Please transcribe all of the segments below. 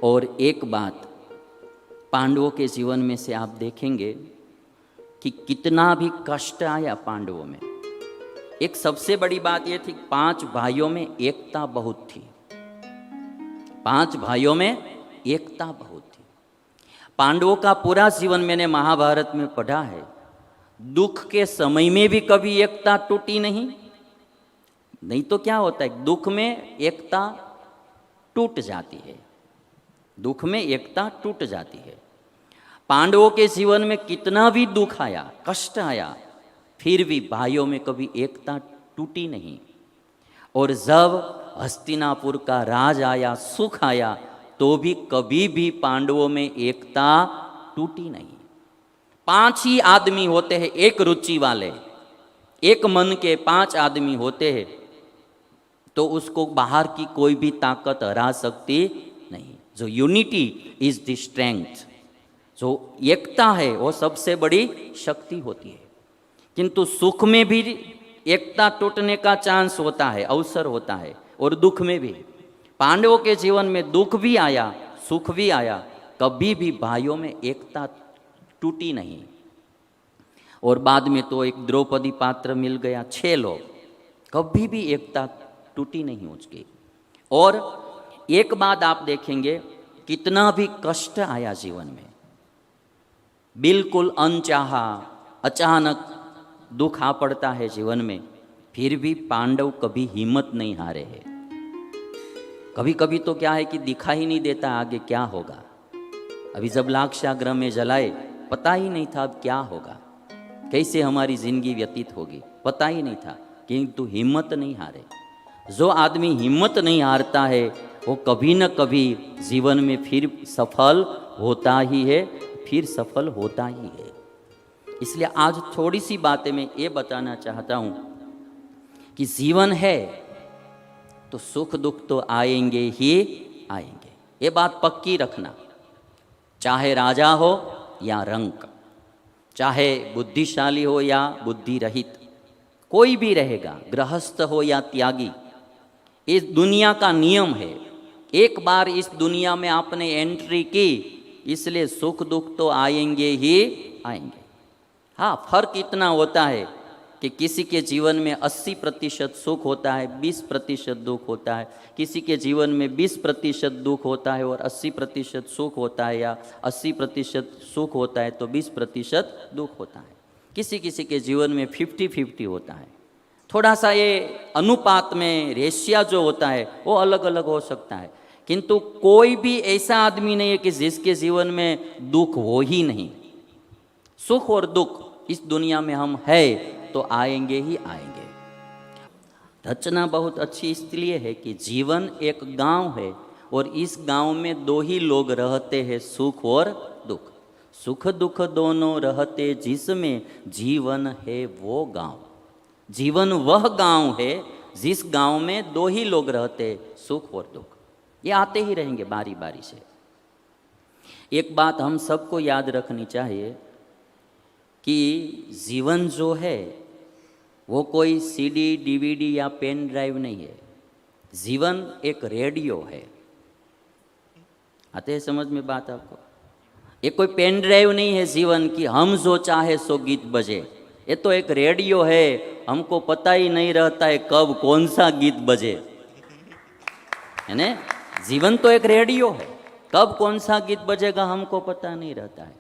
और एक बात पांडवों के जीवन में से आप देखेंगे कि कितना भी कष्ट आया पांडवों में, एक सबसे बड़ी बात यह थी 5 भाइयों में एकता बहुत थी। 5 भाइयों में एकता बहुत थी। पांडवों का पूरा जीवन मैंने महाभारत में पढ़ा है, दुख के समय में भी कभी एकता टूटी नहीं तो क्या होता है, दुख में एकता टूट जाती है, दुख में एकता टूट जाती है। पांडवों के जीवन में कितना भी दुख आया, कष्ट आया, फिर भी भाइयों में कभी एकता टूटी नहीं। और जब हस्तिनापुर का राज आया, सुख आया, तो भी कभी भी पांडवों में एकता टूटी नहीं। 5 ही आदमी होते हैं, एक रुचि वाले, एक मन के 5 आदमी होते हैं, तो उसको बाहर की कोई भी ताकत हरा सकती नहीं। जो यूनिटी इज द स्ट्रेंथ, जो एकता है वो सबसे बड़ी शक्ति होती है। किंतु सुख में भी एकता टूटने का चांस होता है, अवसर होता है, और दुख में भी। पांडवों के जीवन में दुख भी आया, सुख भी आया, कभी भी भाइयों में एकता टूटी नहीं। और बाद में तो एक द्रौपदी पात्र मिल गया, 6 लोग, कभी भी एकता टूटी नहीं उसकी। और एक बात आप देखेंगे, कितना भी कष्ट आया जीवन में, बिल्कुल अनचाहा अचानक दुख आ पड़ता है जीवन में, फिर भी पांडव कभी हिम्मत नहीं हारे हैं। कभी कभी तो क्या है कि दिखा ही नहीं देता आगे क्या होगा। अभी जब लाक्षागृह में जलाए, पता ही नहीं था अब क्या होगा, कैसे हमारी जिंदगी व्यतीत होगी, पता ही नहीं था, किंतु हिम्मत नहीं हारे। जो आदमी हिम्मत नहीं हारता है वो कभी न कभी जीवन में फिर सफल होता ही है, फिर सफल होता ही है। इसलिए आज थोड़ी सी बातें मैं ये बताना चाहता हूँ कि जीवन है तो सुख दुख तो आएंगे ही आएंगे, ये बात पक्की रखना। चाहे राजा हो या रंक, चाहे बुद्धिशाली हो या बुद्धि रहित, कोई भी रहेगा, गृहस्थ हो या त्यागी। इस दुनिया का नियम है, एक बार इस दुनिया में आपने एंट्री की, इसलिए सुख दुख तो आएंगे ही आएंगे। हाँ, फर्क इतना होता है कि किसी के जीवन में 80% सुख होता है, 20% दुख होता है, किसी के जीवन में 20% दुख होता है और 80% सुख होता है, या 80% सुख होता है तो 20% दुख होता है। किसी किसी के जीवन में 50-50 होता है। थोड़ा सा ये अनुपात में रेशिया जो होता है वो अलग अलग हो सकता है, किंतु कोई भी ऐसा आदमी नहीं है कि जिसके जीवन में दुख हो ही नहीं। सुख और दुख इस दुनिया में हम है तो आएंगे ही आएंगे। रचना बहुत अच्छी इसलिए है कि जीवन एक गांव है और इस गांव में 2 ही लोग रहते हैं, सुख और दुख। सुख दुख दोनों रहते जिसमें जीवन है वो गांव। जीवन वह गांव है जिस गांव में 2 ही लोग रहते, सुख और दुख। ये आते ही रहेंगे बारी बारी से। एक बात हम सबको याद रखनी चाहिए कि जीवन जो है वो कोई सीडी डीवीडी या पेन ड्राइव नहीं है। जीवन एक रेडियो है। आते हैं समझ में बात आपको? ये कोई पेन ड्राइव नहीं है जीवन की, हम जो चाहे सो गीत बजे। ये तो एक रेडियो है, हमको पता ही नहीं रहता है कब कौन सा गीत बजे, है ना? जीवन तो एक रेडियो है, कब कौन सा गीत बजेगा हमको पता नहीं रहता है।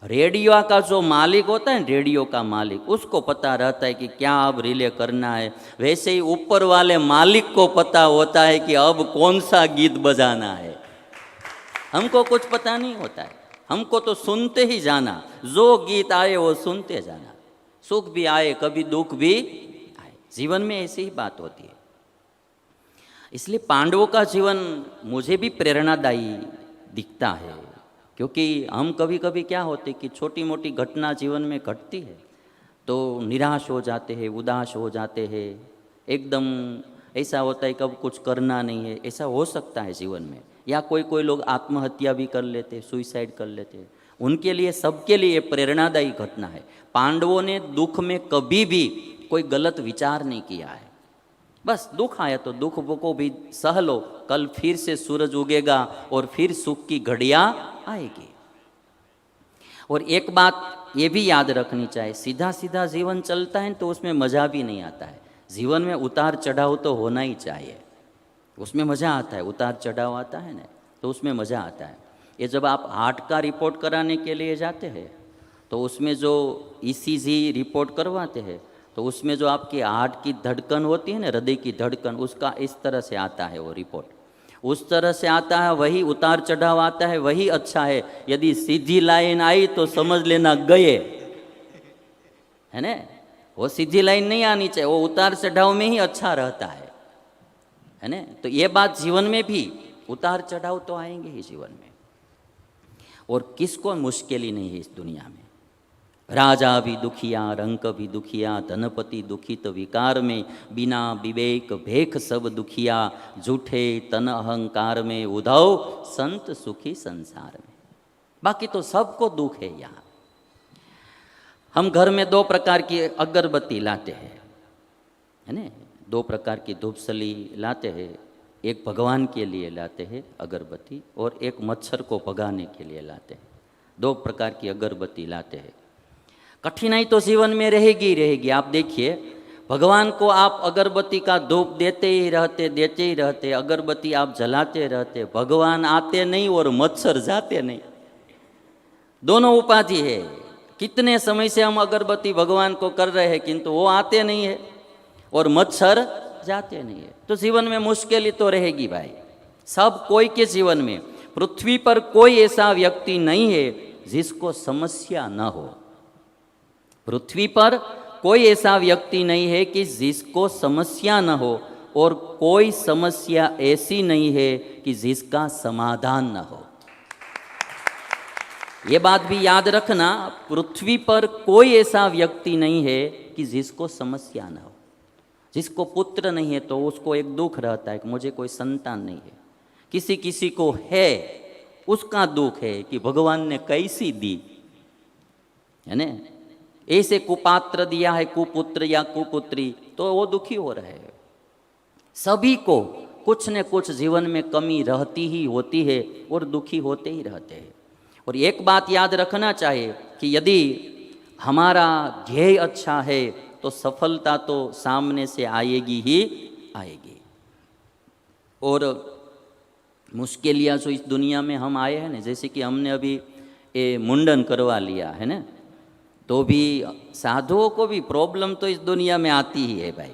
रेडियो का जो मालिक होता है, रेडियो का मालिक, उसको पता रहता है कि क्या अब रिले करना है। वैसे ही ऊपर वाले मालिक को पता होता है कि अब कौन सा गीत बजाना है। हमको कुछ पता नहीं होता है, हमको तो सुनते ही जाना, जो गीत आए वो सुनते जाना। सुख भी आए, कभी दुख भी आए, जीवन में ऐसी ही बात होती है। इसलिए पांडवों का जीवन मुझे भी प्रेरणादायी दिखता है, क्योंकि हम कभी कभी क्या होते कि छोटी मोटी घटना जीवन में घटती है तो निराश हो जाते हैं, उदास हो जाते हैं, एकदम ऐसा होता है कब कुछ करना नहीं है, ऐसा हो सकता है जीवन में। या कोई लोग आत्महत्या भी कर लेते, सुइसाइड कर लेते। उनके लिए, सबके लिए प्रेरणादायी घटना है। पांडवों ने दुख में कभी भी कोई गलत विचार नहीं किया है, बस दुख आया तो दुख को भी सह लो, कल फिर से सूरज उगेगा और फिर सुख की घड़ियां आएगी। और एक बात ये भी याद रखनी चाहिए, सीधा सीधा जीवन चलता है तो उसमें मज़ा भी नहीं आता है। जीवन में उतार चढ़ाव तो होना ही चाहिए, उसमें मज़ा आता है। उतार चढ़ाव आता है ना तो उसमें मज़ा आता है। ये जब आप हार्ट का रिपोर्ट कराने के लिए जाते हैं तो उसमें जो ईसीजी रिपोर्ट करवाते हैं तो उसमें जो आपकी हार्ट की धड़कन होती है ना, हृदय की धड़कन, उसका इस तरह से आता है वो रिपोर्ट, उस तरह से आता है। वही उतार चढ़ाव आता है, वही अच्छा है। यदि सीधी लाइन आई तो समझ लेना गए, है ना। वो सीधी लाइन नहीं आनी चाहिए, वो उतार चढ़ाव में ही अच्छा रहता है ना। तो ये बात जीवन में भी, उतार चढ़ाव तो आएंगे ही जीवन में, और किसको मुश्किल ही नहीं है इस दुनिया में। राजा भी दुखिया, रंक भी दुखिया, धनपति दुखित विकार में, बिना विवेक भेख सब दुखिया, झूठे तन अहंकार में, उद्धव संत सुखी संसार में। बाकी तो सबको दुख है यहाँ। हम घर में दो प्रकार की अगरबत्ती लाते हैं, है ना, दो प्रकार की धूपसली लाते हैं। एक भगवान के लिए लाते हैं अगरबत्ती, और एक मच्छर को भगाने के लिए लाते हैं। दो प्रकार की अगरबत्ती लाते हैं। कठिनाई तो जीवन में रहेगी ही रहेगी। आप देखिए, भगवान को आप अगरबत्ती का धूप देते ही रहते, अगरबत्ती आप जलाते रहते, भगवान आते नहीं और मच्छर जाते नहीं। दोनों उपाधि है। कितने समय से हम अगरबत्ती भगवान को कर रहे हैं किंतु वो आते नहीं है और मच्छर जाते नहीं है। तो जीवन में मुश्किल तो रहेगी भाई, सब कोई के जीवन में। पृथ्वी पर कोई ऐसा व्यक्ति नहीं है जिसको समस्या न हो। पृथ्वी पर कोई ऐसा व्यक्ति नहीं है कि जिसको समस्या न हो, और कोई समस्या ऐसी नहीं है कि जिसका समाधान न हो। ये बात भी याद रखना, पृथ्वी पर कोई ऐसा व्यक्ति नहीं है कि जिसको समस्या न हो। जिसको पुत्र नहीं है तो उसको एक दुख रहता है कि मुझे कोई संतान नहीं है। किसी किसी को है, उसका दुख है कि भगवान ने कैसी दी, है ना। ऐसे कुपात्र दिया है, कुपुत्र या कुपुत्री, तो वो दुखी हो रहे हैं। सभी को कुछ न कुछ जीवन में कमी रहती ही होती है और दुखी होते ही रहते हैं। और एक बात याद रखना चाहिए कि यदि हमारा ध्येय अच्छा है तो सफलता तो सामने से आएगी ही आएगी। और मुश्किलियाँ जो इस दुनिया में हम आए हैं ना, जैसे कि हमने अभी ये मुंडन करवा लिया है ना, तो भी साधुओं को भी प्रॉब्लम तो इस दुनिया में आती ही है भाई।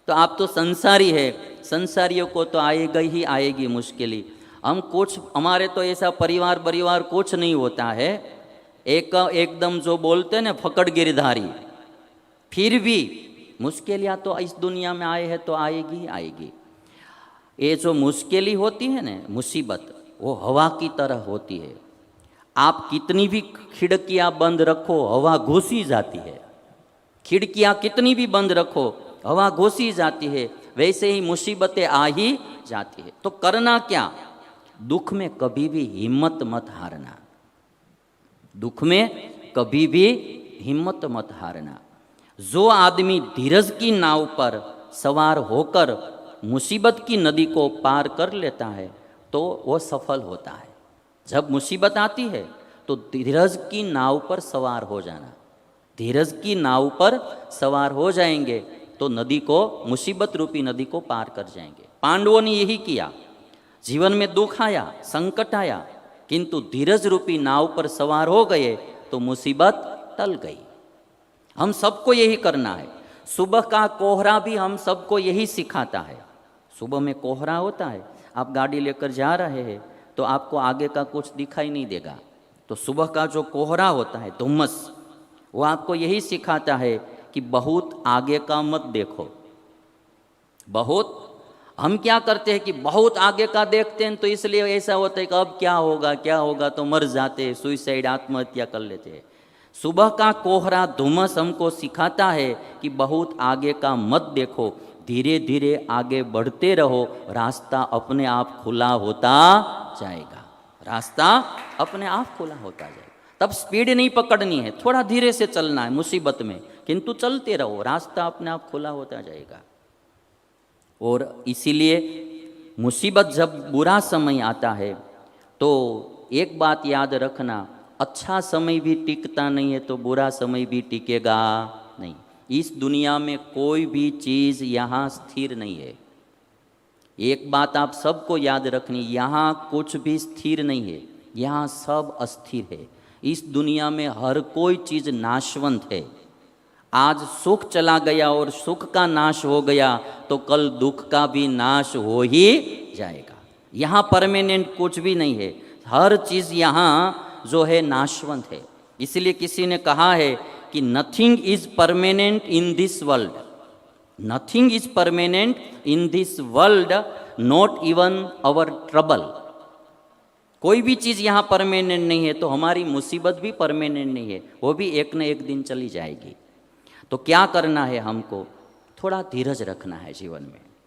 तो आप तो संसारी है, संसारियों को तो आएगा ही आएगी मुश्किलें। हम कुछ, हमारे तो ऐसा परिवार कुछ नहीं होता है, एकदम जो बोलते हैं ना फकड़ गिरधारी, फिर भी मुश्किलियाँ तो इस दुनिया में आए हैं तो आएगी ही आएगी। ये जो मुश्किलें होती है ना, मुसीबत, वो हवा की तरह होती है। आप कितनी भी खिड़कियाँ बंद रखो, हवा घुसी जाती है। खिड़कियाँ कितनी भी बंद रखो, हवा घुसी जाती है। वैसे ही मुसीबतें आ ही जाती है। तो करना क्या? दुख में कभी भी हिम्मत मत हारना। दुख में कभी भी हिम्मत मत हारना। जो आदमी धीरज की नाव पर सवार होकर मुसीबत की नदी को पार कर लेता है तो वो सफल होता है। जब मुसीबत आती है तो धीरज की नाव पर सवार हो जाना। धीरज की नाव पर सवार हो जाएंगे तो नदी को, मुसीबत रूपी नदी को पार कर जाएंगे। पांडवों ने यही किया। जीवन में दुख आया, संकट आया, किंतु धीरज रूपी नाव पर सवार हो गए तो मुसीबत टल गई। हम सबको यही करना है। सुबह का कोहरा भी हम सबको यही सिखाता है। सुबह में कोहरा होता है, आप गाड़ी लेकर जा रहे हैं तो आपको आगे का कुछ दिखाई नहीं देगा। तो सुबह का जो कोहरा होता है, धुम्मस, वो आपको यही सिखाता है कि बहुत आगे का मत देखो। बहुत, हम क्या करते हैं कि बहुत आगे का देखते हैं तो इसलिए ऐसा होता है कि अब क्या होगा तो मर जाते हैं, सुइसाइड, आत्महत्या कर लेते हैं। सुबह का कोहरा, धुम्मस हमको सिखाता है कि बहुत आगे का मत देखो, धीरे धीरे आगे बढ़ते रहो, रास्ता अपने आप खुला होता जाएगा। रास्ता अपने आप खुला होता जाएगा। तब स्पीड नहीं पकड़नी है, थोड़ा धीरे से चलना है मुसीबत में, किंतु चलते रहो, रास्ता अपने आप खुला होता जाएगा। और इसीलिए मुसीबत जब बुरा समय आता है तो एक बात याद रखना, अच्छा समय भी टिकता नहीं है तो बुरा समय भी टिकेगा नहीं। इस दुनिया में कोई भी चीज़ यहाँ स्थिर नहीं है। एक बात आप सबको याद रखनी, यहाँ कुछ भी स्थिर नहीं है, यहाँ सब अस्थिर है। इस दुनिया में हर कोई चीज़ नाशवंत है। आज सुख चला गया और सुख का नाश हो गया तो कल दुख का भी नाश हो ही जाएगा। यहाँ परमानेंट कुछ भी नहीं है, हर चीज़ यहाँ जो है नाशवंत है। इसलिए किसी ने कहा है कि nothing is permanent in this world, nothing is permanent in this world, not even our trouble. कोई भी चीज़ यहाँ परमानेंट नहीं है, तो हमारी मुसीबत भी परमानेंट नहीं है, वो भी एक न एक दिन चली जाएगी। तो क्या करना है हमको? थोड़ा धीरज रखना है जीवन में।